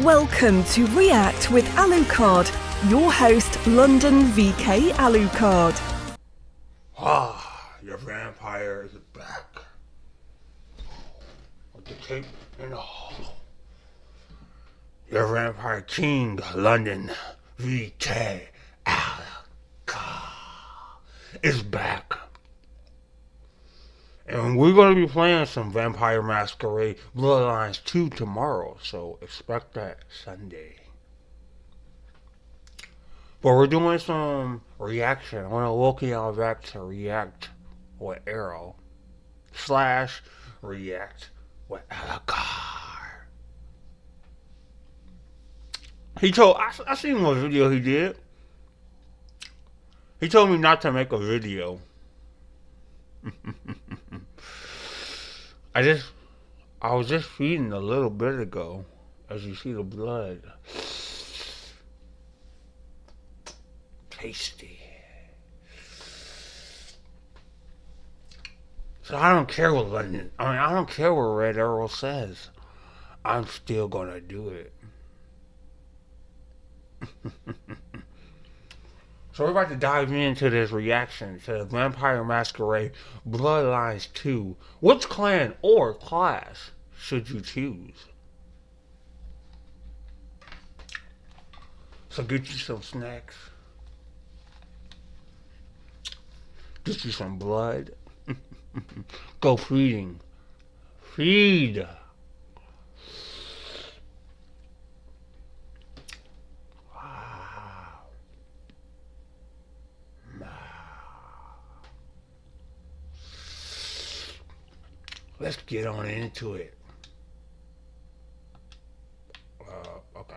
Welcome to React with Alucard, your host, London VK Alucard. Your vampire is back. With the cape in the hall. Your vampire king, London VK Alucard, is back. And we're going to be playing some Vampire Masquerade Bloodlines 2 tomorrow, so expect that Sunday. But we're doing some reaction. I want to welcome y'all back to React with Arrow / React with Alucard. He told, I seen one video he did. He told me not to make a video. I was just feeding a little bit ago, as you see the blood. Tasty. So I don't care what London, I don't care what Red Arrow says. I'm still gonna do it. So we're about to dive into this reaction to Vampire Masquerade Bloodlines 2. Which clan or class should you choose? So get you some snacks. Get you some blood. Go feeding. Feed. Let's get on into it. Okay.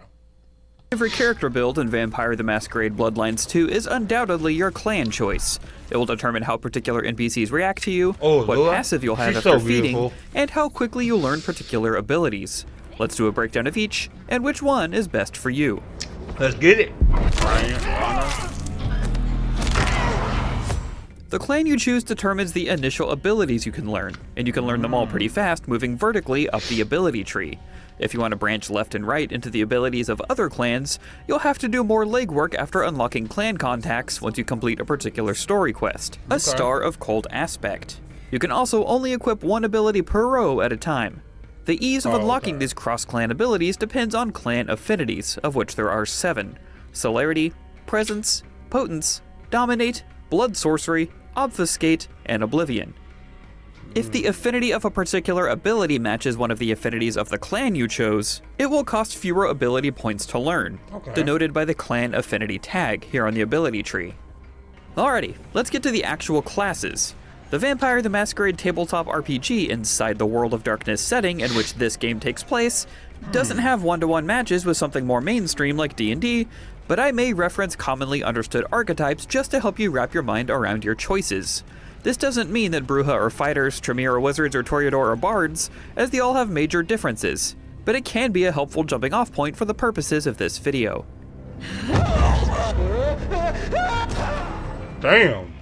Every character build in Vampire the Masquerade Bloodlines 2 is undoubtedly your clan choice. It will determine how particular NPCs react to you, what passive you'll have after feeding, and how quickly you'll learn particular abilities. Let's do a breakdown of each, and which one is best for you. Let's get it. The clan you choose determines the initial abilities you can learn, and you can learn them all pretty fast moving vertically up the ability tree. If you want to branch left and right into the abilities of other clans, you'll have to do more legwork after unlocking clan contacts once you complete a particular story quest, a Star of Cold Aspect. You can also only equip one ability per row at a time. The ease of unlocking these cross-clan abilities depends on clan affinities, of which there are 7. Celerity, Presence, Potence, Dominate, Blood Sorcery, Obfuscate, and Oblivion. If the affinity of a particular ability matches one of the affinities of the clan you chose, it will cost fewer ability points to learn, denoted by the clan affinity tag here on the ability tree. Alrighty, let's get to the actual classes. The Vampire the Masquerade tabletop RPG inside the World of Darkness setting in which this game takes place doesn't have one-to-one matches with something more mainstream like D&D, but I may reference commonly understood archetypes just to help you wrap your mind around your choices. This doesn't mean that Brujah are fighters, Tremere are wizards, or Toreador are bards, as they all have major differences, but it can be a helpful jumping off point for the purposes of this video. Damn.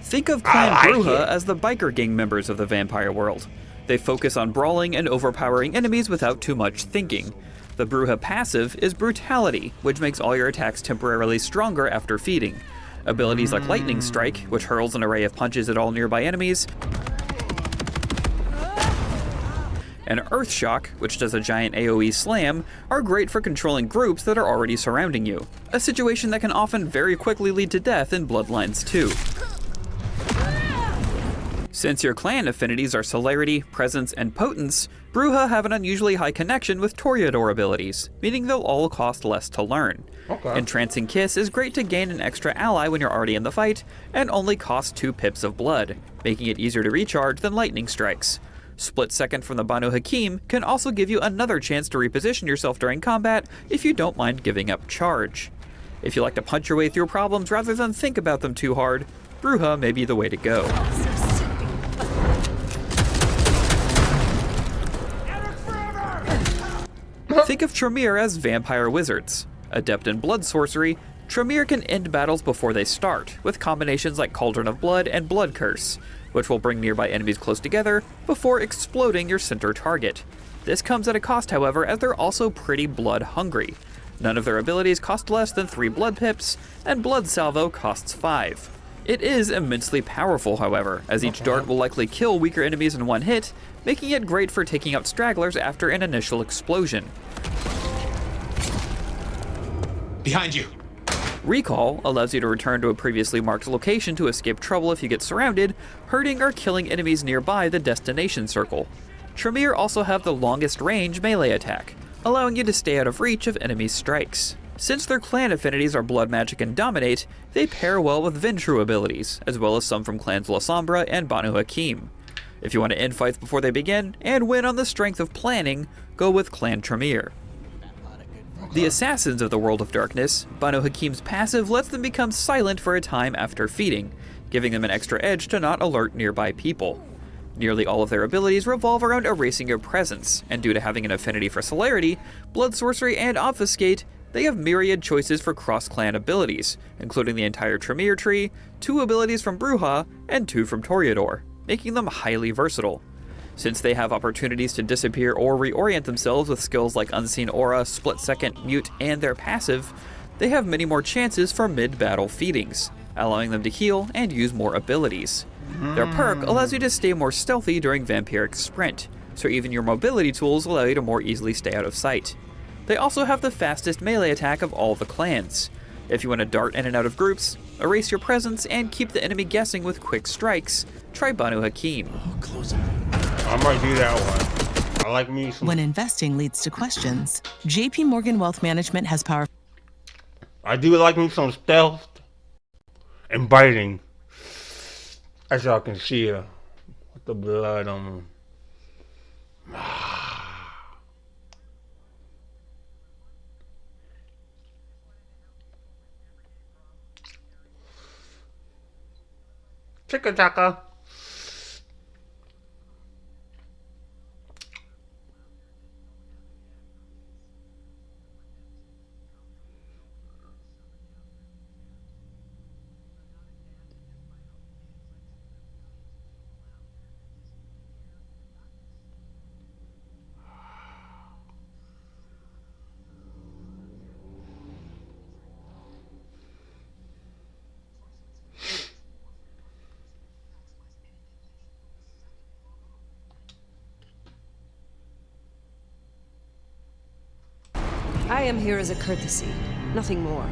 Think of Clan Brujah as the biker gang members of the vampire world. They focus on brawling and overpowering enemies without too much thinking. The Brujah passive is Brutality, which makes all your attacks temporarily stronger after feeding. Abilities like Lightning Strike, which hurls an array of punches at all nearby enemies, and Earth Shock, which does a giant AoE slam, are great for controlling groups that are already surrounding you, a situation that can often very quickly lead to death in Bloodlines 2. Since your clan affinities are Celerity, Presence, and Potence, Brujah have an unusually high connection with Toreador abilities, meaning they'll all cost less to learn. Entrancing Kiss is great to gain an extra ally when you're already in the fight, and only costs 2 pips of blood, making it easier to recharge than Lightning Strikes. Split Second from the Banu Hakim can also give you another chance to reposition yourself during combat if you don't mind giving up charge. If you like to punch your way through problems rather than think about them too hard, Brujah may be the way to go. Think of Tremere as vampire wizards. Adept in blood sorcery, Tremere can end battles before they start, with combinations like Cauldron of Blood and Blood Curse, which will bring nearby enemies close together before exploding your center target. This comes at a cost, however, as they're also pretty blood hungry. None of their abilities cost less than 3 blood pips, and Blood Salvo costs 5. It is immensely powerful, however, as each dart will likely kill weaker enemies in one hit, making it great for taking out stragglers after an initial explosion. Behind you! Recall allows you to return to a previously marked location to escape trouble if you get surrounded, hurting or killing enemies nearby the destination circle. Tremere also have the longest range melee attack, allowing you to stay out of reach of enemy strikes. Since their clan affinities are Blood Magic and Dominate, they pair well with Ventrue abilities, as well as some from clans La Sombra and Banu Hakim. If you want to end fights before they begin, and win on the strength of planning, go with Clan Tremere. The Assassins of the World of Darkness, Banu Hakim's passive lets them become silent for a time after feeding, giving them an extra edge to not alert nearby people. Nearly all of their abilities revolve around erasing your presence, and due to having an affinity for Celerity, Blood Sorcery, and Obfuscate, they have myriad choices for cross-clan abilities, including the entire Tremere tree, 2 abilities from Brujah, and 2 from Toreador, making them highly versatile. Since they have opportunities to disappear or reorient themselves with skills like Unseen Aura, Split Second, Mute, and their passive, they have many more chances for mid-battle feedings, allowing them to heal and use more abilities. Their perk allows you to stay more stealthy during Vampiric Sprint, so even your mobility tools allow you to more easily stay out of sight. They also have the fastest melee attack of all the clans. If you want to dart in and out of groups, erase your presence, and keep the enemy guessing with quick strikes, try Banu Hakim. I might do that one. I like me some... When investing leads to questions, JP Morgan Wealth Management has power. I do like me some stealth and biting. As y'all can see, with the blood on them. Chicka-chaka. I am here as a courtesy, nothing more.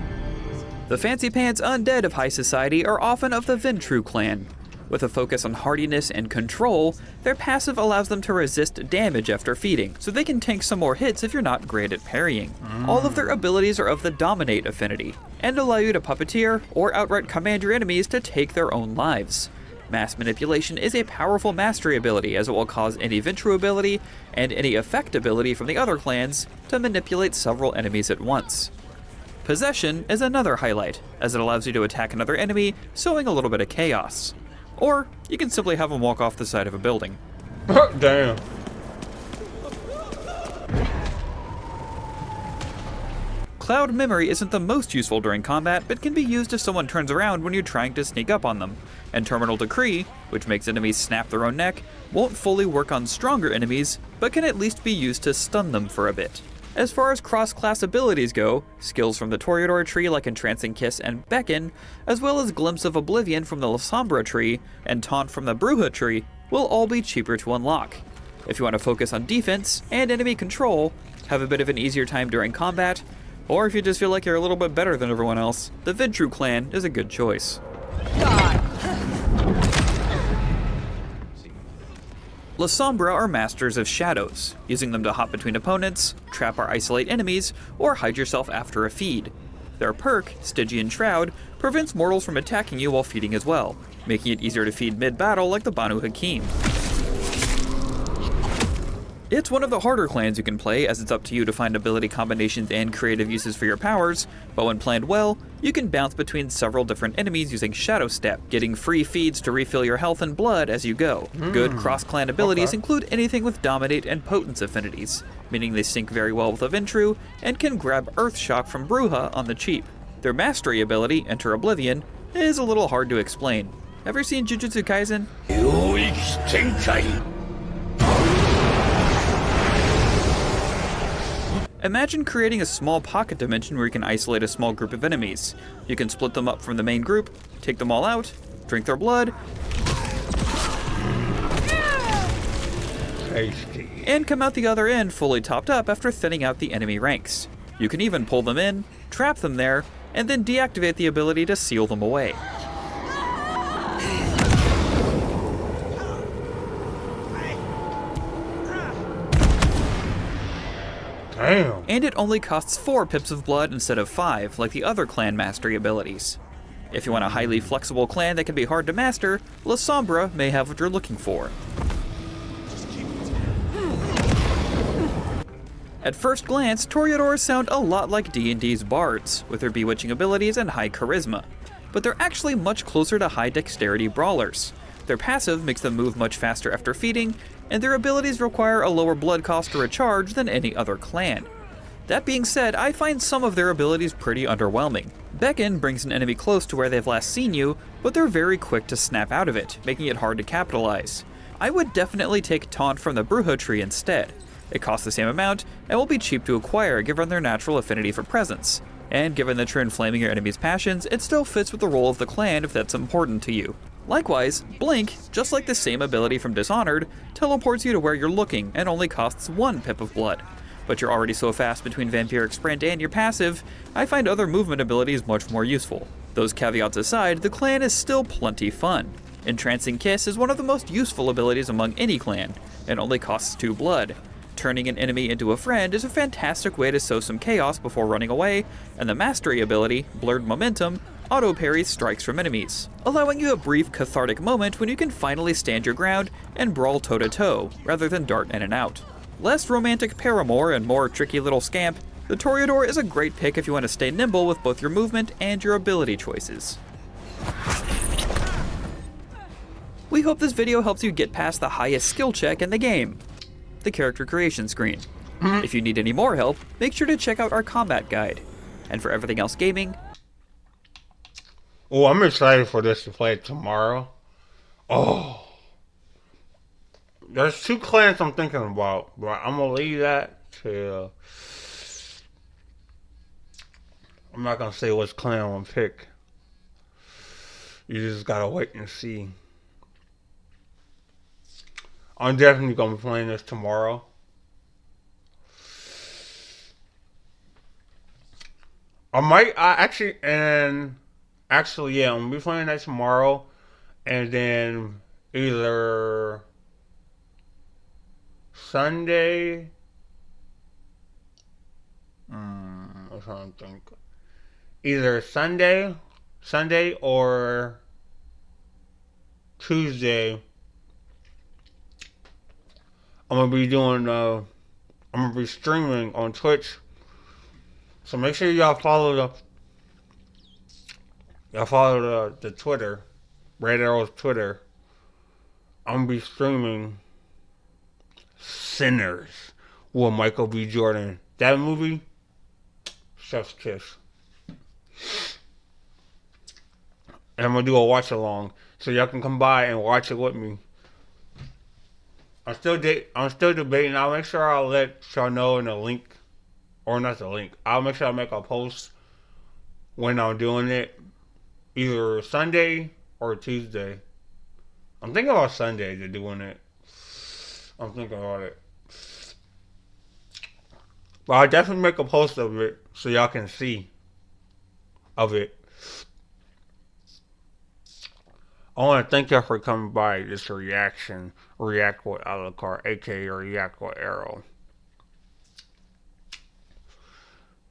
The Fancy Pants Undead of High Society are often of the Ventrue clan. With a focus on hardiness and control, their passive allows them to resist damage after feeding, so they can tank some more hits if you're not great at parrying. All of their abilities are of the Dominate affinity, and allow you to puppeteer or outright command your enemies to take their own lives. Mass Manipulation is a powerful mastery ability, as it will cause any Ventrue ability and any effect ability from the other clans to manipulate several enemies at once. Possession is another highlight, as it allows you to attack another enemy, sowing a little bit of chaos. Or you can simply have them walk off the side of a building. Damn. Cloud Memory isn't the most useful during combat, but can be used if someone turns around when you're trying to sneak up on them. And Terminal Decree, which makes enemies snap their own neck, won't fully work on stronger enemies, but can at least be used to stun them for a bit. As far as cross-class abilities go, skills from the Toreador tree like Entrancing Kiss and Beckon, as well as Glimpse of Oblivion from the La Sombra tree and Taunt from the Brujah tree, will all be cheaper to unlock. If you want to focus on defense and enemy control, have a bit of an easier time during combat, or if you just feel like you're a little bit better than everyone else, the Ventrue clan is a good choice. La Sombra are masters of shadows, using them to hop between opponents, trap or isolate enemies, or hide yourself after a feed. Their perk, Stygian Shroud, prevents mortals from attacking you while feeding as well, making it easier to feed mid-battle like the Banu Hakim. It's one of the harder clans you can play, as it's up to you to find ability combinations and creative uses for your powers, but when planned well, you can bounce between several different enemies using Shadow Step, getting free feeds to refill your health and blood as you go. Good cross-clan abilities include anything with Dominate and Potence affinities, meaning they sync very well with a Ventrue, and can grab Earth Shock from Brujah on the cheap. Their mastery ability, Enter Oblivion, is a little hard to explain. Ever seen Jujutsu Kaisen? Imagine creating a small pocket dimension where you can isolate a small group of enemies. You can split them up from the main group, take them all out, drink their blood, Tasty. and come out the other end fully topped up after thinning out the enemy ranks. You can even pull them in, trap them there, and then deactivate the ability to seal them away. Damn. And it only costs 4 pips of blood instead of 5, like the other clan mastery abilities. If you want a highly flexible clan that can be hard to master, La Sombra may have what you're looking for. At first glance, Toreadors sound a lot like D&D's bards, with their bewitching abilities and high charisma, but they're actually much closer to high dexterity brawlers. Their passive makes them move much faster after feeding, and their abilities require a lower blood cost to recharge than any other clan. That being said, I find some of their abilities pretty underwhelming. Beckon brings an enemy close to where they've last seen you, but they're very quick to snap out of it, making it hard to capitalize. I would definitely take Taunt from the Bruja tree instead. It costs the same amount, and will be cheap to acquire given their natural affinity for presence. And given that you're inflaming your enemy's passions, it still fits with the role of the clan if that's important to you. Likewise, Blink, just like the same ability from Dishonored, teleports you to where you're looking and only costs 1 pip of blood. But you're already so fast between Vampiric Sprint and your passive, I find other movement abilities much more useful. Those caveats aside, the clan is still plenty fun. Entrancing Kiss is one of the most useful abilities among any clan, and only costs 2 blood. Turning an enemy into a friend is a fantastic way to sow some chaos before running away, and the mastery ability, Blurred Momentum, auto-parries strikes from enemies, allowing you a brief cathartic moment when you can finally stand your ground and brawl toe-to-toe, rather than dart in and out. Less romantic paramour and more tricky little scamp, the Toreador is a great pick if you want to stay nimble with both your movement and your ability choices. We hope this video helps you get past the highest skill check in the game, the character creation screen. If you need any more help, make sure to check out our combat guide. And for everything else gaming, Oh, I'm excited for this to play tomorrow. Oh. There's 2 clans I'm thinking about, but I'm going to leave that to... I'm not going to say which clan I'm going to pick. You just got to wait and see. I'm definitely going to be playing this tomorrow. Actually, yeah, I'm going to be playing that tomorrow. And then either Sunday. I'm trying to think. Either Sunday or Tuesday. I'm going to be doing, I'm going to be streaming on Twitch. So make sure y'all follow the Twitter, Red Arrow's Twitter. I'm going to be streaming Sinners with Michael B. Jordan. That movie, chef's kiss. And I'm going to do a watch along so y'all can come by and watch it with me. I'm still debating. I'll make sure I'll let y'all know in the link, or not the link. I'll make sure I make a post when I'm doing it, either Sunday or Tuesday. I'm thinking about Sunday to doing it. I'm thinking about it. But I'll definitely make a post of it so y'all can see of it. I want to thank y'all for coming by this reaction. React with Alucard, aka React with Arrow.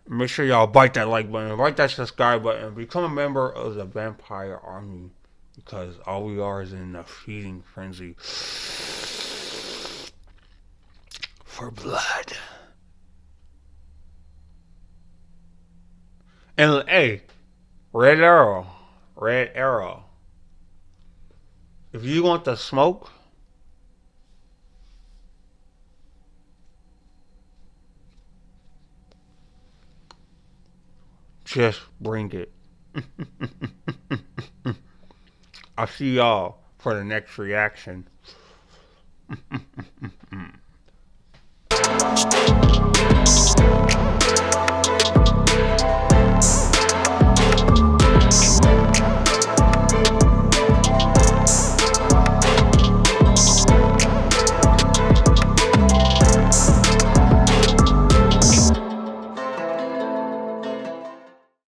Make sure y'all bite that like button, bite that subscribe button, become a member of the Vampire Army, because all we are is in a feeding frenzy for blood. And hey, Red Arrow. If you want the smoke, just bring it. I'll see y'all for the next reaction.